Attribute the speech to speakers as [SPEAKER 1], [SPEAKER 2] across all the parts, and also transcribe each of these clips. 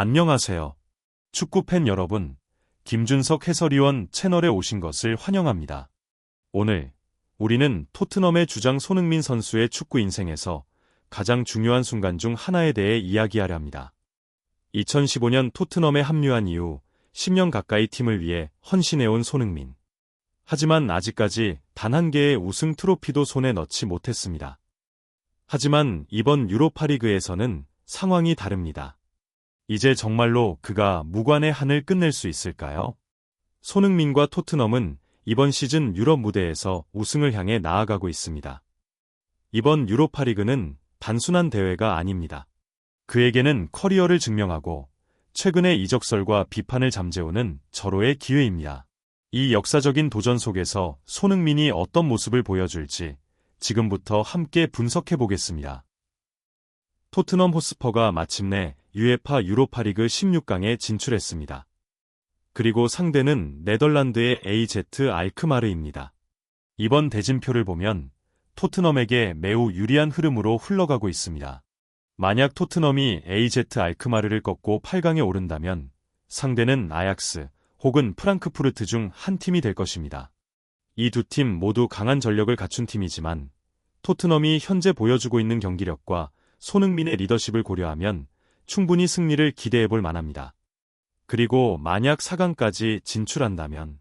[SPEAKER 1] 안녕하세요. 축구팬 여러분, 김준석 해설위원 채널에 오신 것을 환영합니다. 오늘 우리는 토트넘의 주장 손흥민 선수의 축구 인생에서 가장 중요한 순간 중 하나에 대해 이야기하려 합니다. 2015년 토트넘에 합류한 이후 10년 가까이 팀을 위해 헌신해온 손흥민. 하지만 아직까지 단 한 개의 우승 트로피도 손에 넣지 못했습니다. 하지만 이번 유로파리그에서는 상황이 다릅니다. 이제 정말로 그가 무관의 한을 끝낼 수 있을까요? 손흥민과 토트넘은 이번 시즌 유럽 무대에서 우승을 향해 나아가고 있습니다. 이번 유로파리그는 단순한 대회가 아닙니다. 그에게는 커리어를 증명하고 최근의 이적설과 비판을 잠재우는 절호의 기회입니다. 이 역사적인 도전 속에서 손흥민이 어떤 모습을 보여줄지 지금부터 함께 분석해 보겠습니다. 토트넘 호스퍼가 마침내 UEFA 유로파리그 16강에 진출했습니다. 그리고 상대는 네덜란드의 AZ 알크마르입니다. 이번 대진표를 보면 토트넘에게 매우 유리한 흐름으로 흘러가고 있습니다. 만약 토트넘이 AZ 알크마르를 꺾고 8강에 오른다면 상대는 아약스 혹은 프랑크푸르트 중 한 팀이 될 것입니다. 이 두 팀 모두 강한 전력을 갖춘 팀이지만 토트넘이 현재 보여주고 있는 경기력과 손흥민의 리더십을 고려하면 충분히 승리를 기대해볼 만합니다. 그리고 만약 4강까지 진출한다면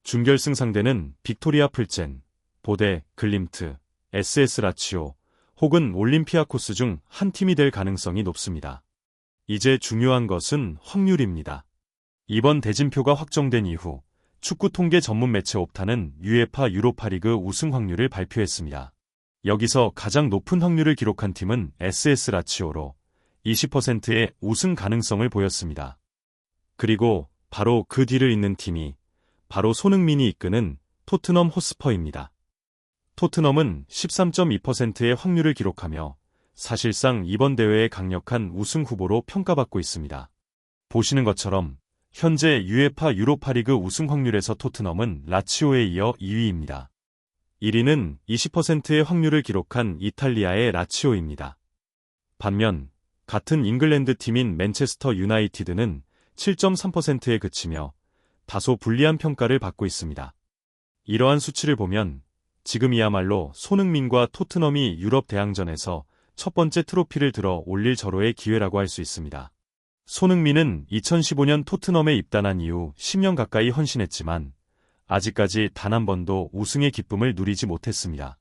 [SPEAKER 1] 준결승 상대는 빅토리아 플젠, 보데, 글림트, SS 라치오 혹은 올림피아코스 중 한 팀이 될 가능성이 높습니다. 이제 중요한 것은 확률입니다. 이번 대진표가 확정된 이후 축구 통계 전문 매체 옵타는 UEFA 유로파리그 우승 확률을 발표했습니다. 여기서 가장 높은 확률을 기록한 팀은 SS 라치오로 20%의 우승 가능성을 보였습니다. 그리고 바로 그 뒤를 잇는 팀이 바로 손흥민이 이끄는 토트넘 호스퍼입니다. 토트넘은 13.2%의 확률을 기록하며 사실상 이번 대회의 강력한 우승 후보로 평가받고 있습니다. 보시는 것처럼 현재 UEFA 유로파리그 우승 확률에서 토트넘은 라치오에 이어 2위입니다. 1위는 20%의 확률을 기록한 이탈리아의 라치오입니다. 반면 같은 잉글랜드 팀인 맨체스터 유나이티드는 7.3%에 그치며 다소 불리한 평가를 받고 있습니다. 이러한 수치를 보면 지금이야말로 손흥민과 토트넘이 유럽 대항전에서 첫 번째 트로피를 들어 올릴 절호의 기회라고 할 수 있습니다. 손흥민은 2015년 토트넘에 입단한 이후 10년 가까이 헌신했지만 아직까지 단 한 번도 우승의 기쁨을 누리지 못했습니다.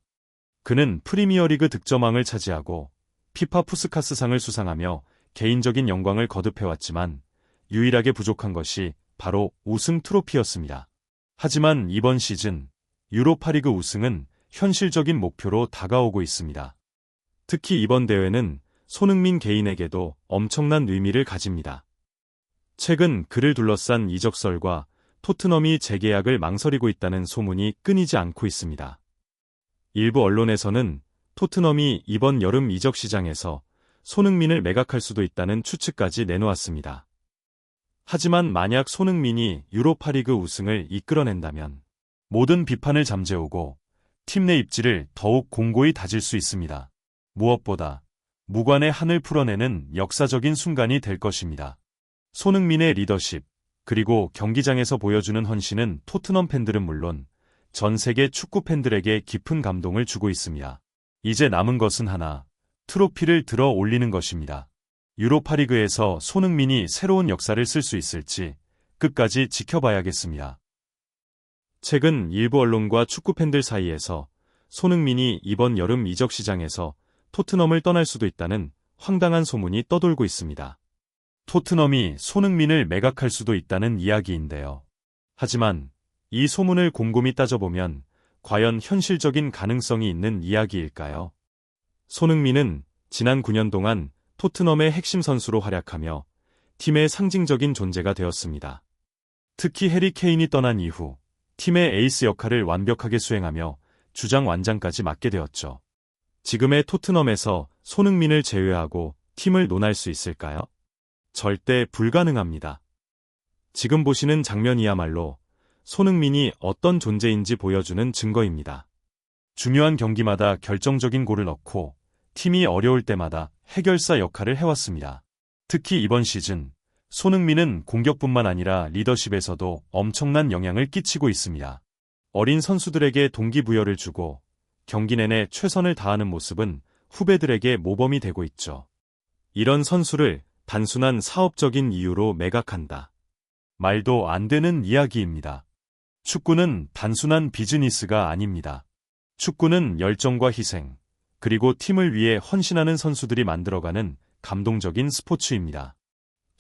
[SPEAKER 1] 그는 프리미어리그 득점왕을 차지하고 피파 푸스카스상을 수상하며 개인적인 영광을 거듭해왔지만 유일하게 부족한 것이 바로 우승 트로피였습니다. 하지만 이번 시즌 유로파리그 우승은 현실적인 목표로 다가오고 있습니다. 특히 이번 대회는 손흥민 개인에게도 엄청난 의미를 가집니다. 최근 그를 둘러싼 이적설과 토트넘이 재계약을 망설이고 있다는 소문이 끊이지 않고 있습니다. 일부 언론에서는 토트넘이 이번 여름 이적 시장에서 손흥민을 매각할 수도 있다는 추측까지 내놓았습니다. 하지만 만약 손흥민이 유로파리그 우승을 이끌어낸다면 모든 비판을 잠재우고 팀 내 입지를 더욱 공고히 다질 수 있습니다. 무엇보다 무관의 한을 풀어내는 역사적인 순간이 될 것입니다. 손흥민의 리더십, 그리고 경기장에서 보여주는 헌신은 토트넘 팬들은 물론 전 세계 축구 팬들에게 깊은 감동을 주고 있습니다. 이제 남은 것은 하나, 트로피를 들어 올리는 것입니다. 유로파리그에서 손흥민이 새로운 역사를 쓸 수 있을지 끝까지 지켜봐야겠습니다. 최근 일부 언론과 축구 팬들 사이에서 손흥민이 이번 여름 이적 시장에서 토트넘을 떠날 수도 있다는 황당한 소문이 떠돌고 있습니다. 토트넘이 손흥민을 매각할 수도 있다는 이야기인데요. 하지만 이 소문을 곰곰이 따져보면 과연 현실적인 가능성이 있는 이야기일까요? 손흥민은 지난 9년 동안 토트넘의 핵심 선수로 활약하며 팀의 상징적인 존재가 되었습니다. 특히 해리 케인이 떠난 이후 팀의 에이스 역할을 완벽하게 수행하며 주장 완장까지 맡게 되었죠. 지금의 토트넘에서 손흥민을 제외하고 팀을 논할 수 있을까요? 절대 불가능합니다. 지금 보시는 장면이야말로 손흥민이 어떤 존재인지 보여주는 증거입니다. 중요한 경기마다 결정적인 골을 넣고 팀이 어려울 때마다 해결사 역할을 해왔습니다. 특히 이번 시즌 손흥민은 공격뿐만 아니라 리더십에서도 엄청난 영향을 끼치고 있습니다. 어린 선수들에게 동기부여를 주고 경기 내내 최선을 다하는 모습은 후배들에게 모범이 되고 있죠. 이런 선수를 단순한 사업적인 이유로 매각한다. 말도 안 되는 이야기입니다. 축구는 단순한 비즈니스가 아닙니다. 축구는 열정과 희생, 그리고 팀을 위해 헌신하는 선수들이 만들어가는 감동적인 스포츠입니다.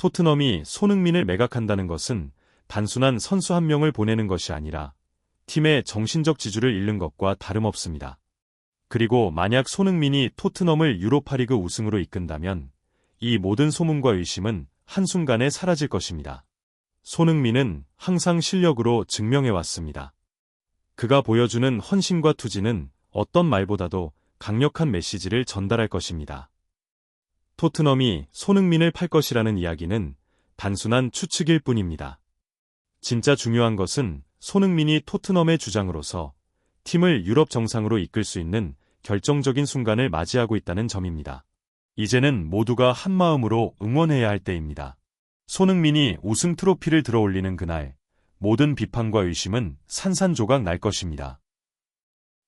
[SPEAKER 1] 토트넘이 손흥민을 매각한다는 것은 단순한 선수 한 명을 보내는 것이 아니라 팀의 정신적 지주를 잃는 것과 다름없습니다. 그리고 만약 손흥민이 토트넘을 유로파리그 우승으로 이끈다면 이 모든 소문과 의심은 한순간에 사라질 것입니다. 손흥민은 항상 실력으로 증명해왔습니다. 그가 보여주는 헌신과 투지는 어떤 말보다도 강력한 메시지를 전달할 것입니다. 토트넘이 손흥민을 팔 것이라는 이야기는 단순한 추측일 뿐입니다. 진짜 중요한 것은 손흥민이 토트넘의 주장으로서 팀을 유럽 정상으로 이끌 수 있는 결정적인 순간을 맞이하고 있다는 점입니다. 이제는 모두가 한마음으로 응원해야 할 때입니다. 손흥민이 우승 트로피를 들어올리는 그날, 모든 비판과 의심은 산산조각 날 것입니다.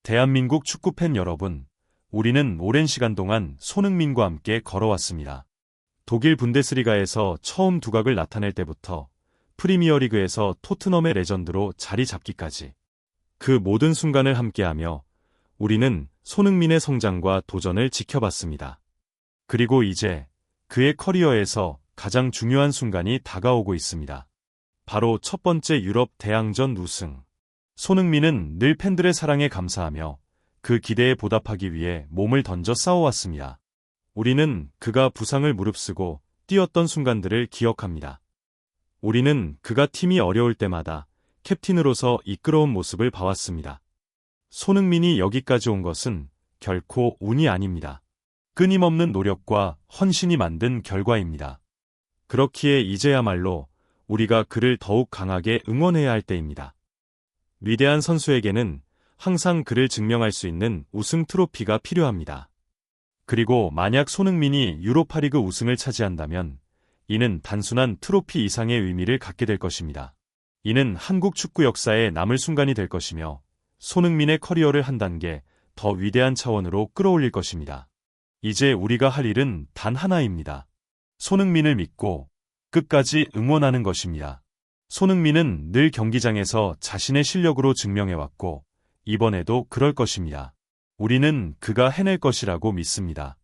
[SPEAKER 1] 대한민국 축구팬 여러분, 우리는 오랜 시간 동안 손흥민과 함께 걸어왔습니다. 독일 분데스리가에서 처음 두각을 나타낼 때부터 프리미어리그에서 토트넘의 레전드로 자리 잡기까지 그 모든 순간을 함께하며 우리는 손흥민의 성장과 도전을 지켜봤습니다. 그리고 이제 그의 커리어에서 가장 중요한 순간이 다가오고 있습니다. 바로 첫 번째 유럽 대항전 우승. 손흥민은 늘 팬들의 사랑에 감사하며 그 기대에 보답하기 위해 몸을 던져 싸워왔습니다. 우리는 그가 부상을 무릅쓰고 뛰었던 순간들을 기억합니다. 우리는 그가 팀이 어려울 때마다 캡틴으로서 이끌어온 모습을 봐왔습니다. 손흥민이 여기까지 온 것은 결코 운이 아닙니다. 끊임없는 노력과 헌신이 만든 결과입니다. 그렇기에 이제야말로 우리가 그를 더욱 강하게 응원해야 할 때입니다. 위대한 선수에게는 항상 그를 증명할 수 있는 우승 트로피가 필요합니다. 그리고 만약 손흥민이 유로파리그 우승을 차지한다면 이는 단순한 트로피 이상의 의미를 갖게 될 것입니다. 이는 한국 축구 역사에 남을 순간이 될 것이며 손흥민의 커리어를 한 단계 더 위대한 차원으로 끌어올릴 것입니다. 이제 우리가 할 일은 단 하나입니다. 손흥민을 믿고 끝까지 응원하는 것입니다. 손흥민은 늘 경기장에서 자신의 실력으로 증명해왔고 이번에도 그럴 것입니다. 우리는 그가 해낼 것이라고 믿습니다.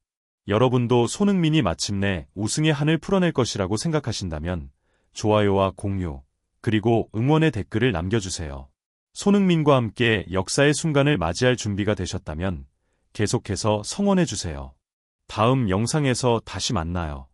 [SPEAKER 1] 여러분도 손흥민이 마침내 우승의 한을 풀어낼 것이라고 생각하신다면 좋아요와 공유, 그리고 응원의 댓글을 남겨주세요. 손흥민과 함께 역사의 순간을 맞이할 준비가 되셨다면 계속해서 성원해주세요. 다음 영상에서 다시 만나요.